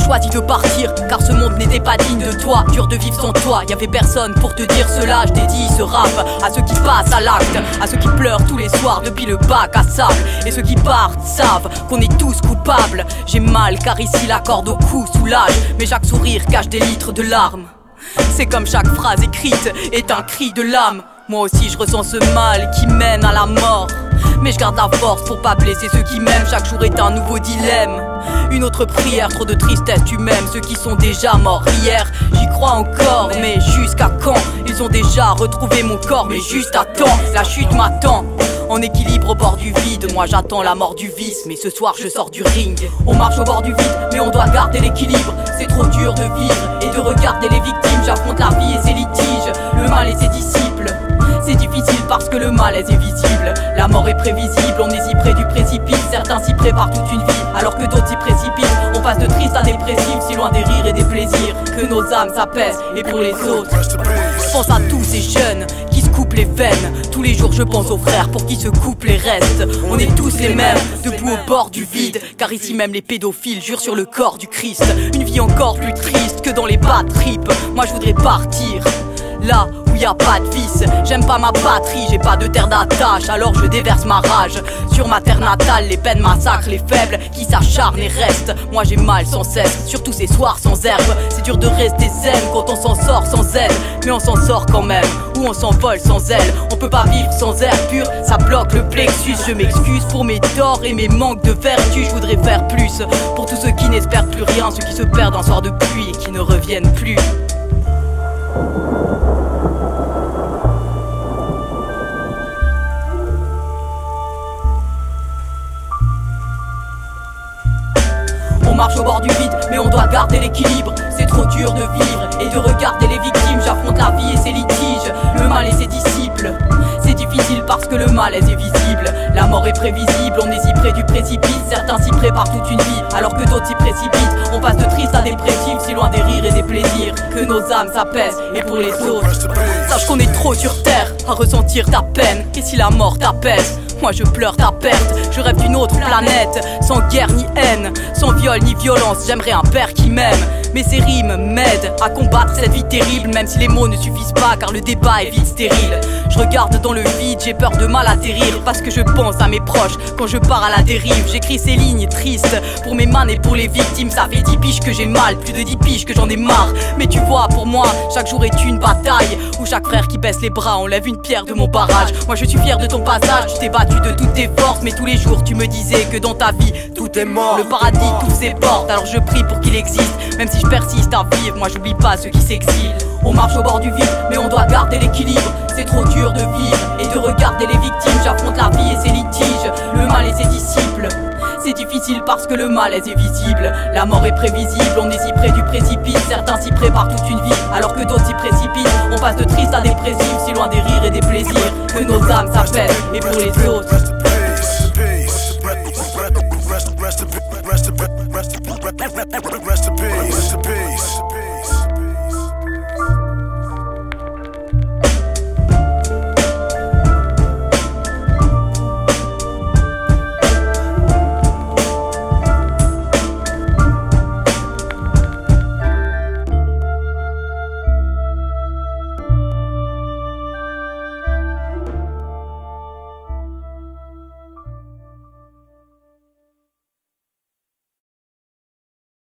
choisi de partir, car ce monde n'était pas digne de toi. Dur de vivre sans toi, y'avait personne pour te dire cela. Je dédie ce rap à ceux qui passent à l'acte, à ceux qui pleurent tous les soirs depuis le bac à sable. Et ceux qui partent savent qu'on est tous coupables. J'ai mal car ici la corde au cou soulage, mais chaque sourire cache des litres de larmes. C'est comme chaque phrase écrite est un cri de l'âme. Moi aussi je ressens ce mal qui mène à la mort, mais je garde la force pour pas blesser ceux qui m'aiment. Chaque jour est un nouveau dilemme, une autre prière. Trop de tristesse, tu m'aimes ceux qui sont déjà morts hier. J'y crois encore, mais jusqu'à quand? Ils ont déjà retrouvé mon corps, mais juste à temps. La chute m'attend, en équilibre au bord du vide. Moi j'attends la mort du vice, mais ce soir je sors du ring. On marche au bord du vide, mais on doit garder l'équilibre. C'est trop dur de vivre et de regarder les victimes. J'affronte la vie et ses litiges, le mal et ses disciples. C'est difficile parce que le malaise est visible. La mort est prévisible, on est si près du précipice. Certains s'y préparent toute une vie, alors que d'autres s'y précipitent. On passe de triste à dépressif, si loin des rires et des plaisirs que nos âmes s'apaisent. Et pour les autres, je pense à tous ces jeunes qui se coupent les veines. Tous les jours je pense aux frères pour qui se coupent les restes. On est tous les mêmes, debout au bord du vide, car ici même les pédophiles jurent sur le corps du Christ. Une vie encore plus triste que dans les bad trips. Moi je voudrais partir là où y a pas de vice. J'aime pas ma patrie, j'ai pas de terre d'attache, alors je déverse ma rage sur ma terre natale. Les peines massacrent les faibles qui s'acharnent et restent. Moi j'ai mal sans cesse, surtout ces soirs sans herbe. C'est dur de rester zen quand on s'en sort sans aide, mais on s'en sort quand même, ou on s'envole sans elle. On peut pas vivre sans air pur, ça bloque le plexus. Je m'excuse pour mes torts et mes manques de vertu. Je voudrais faire plus pour tous ceux qui n'espèrent plus rien, ceux qui se perdent un soir de pluie et qui ne reviennent plus. On marche au bord du vide, mais on doit garder l'équilibre. C'est trop dur de vivre et de regarder les victimes. J'affronte la vie et ses litiges, le mal et ses disciples. C'est difficile parce que le malaise est visible. La mort est prévisible, on est si près du précipice. Certains s'y préparent toute une vie, alors que d'autres s'y précipitent. On passe de triste à dépressif, si loin des rires et des plaisirs que nos âmes s'apaisent. Et pour les autres, sache qu'on est trop sur terre à ressentir ta peine. Et si la mort t'apaise, moi je pleure ta perte. Je rêve d'une autre planète, sans guerre ni haine, sans viol ni violence. J'aimerais un père qui m'aime, mais ces rimes m'aident à combattre cette vie terrible. Même si les mots ne suffisent pas, car le débat est vite stérile. Je regarde dans le vide, j'ai peur de mal atterrir, parce que je pense à mes proches quand je pars à la dérive. J'écris ces lignes tristes pour mes manes et pour les victimes. Ça fait 10 piges que j'ai mal, plus de 10 piges que j'en ai marre. Mais tu vois, pour moi, chaque jour est une bataille, où chaque frère qui baisse les bras enlève une pierre de mon barrage. Moi je suis fier de ton passage, tu t'es battu de toutes tes forces, mais tous les jours tu me disais que dans ta vie tout est mort. Le paradis t'ouvre ses portes, alors je prie pour qu'il existe. Même si je persiste à vivre, moi j'oublie pas ceux qui s'exilent. On marche au bord du vide, mais on doit garder l'équilibre. C'est trop dur de vivre et de regarder les victimes. J'affronte la vie et ses litiges, le mal et ses disciples. C'est difficile parce que le malaise est visible. La mort est prévisible, on est si près du précipice. Certains s'y préparent toute une vie, alors que d'autres s'y précipitent. On passe de triste à dépressif, si loin des rires et des plaisirs que nos âmes s'apaisent. Et pour les autres, Rest in peace.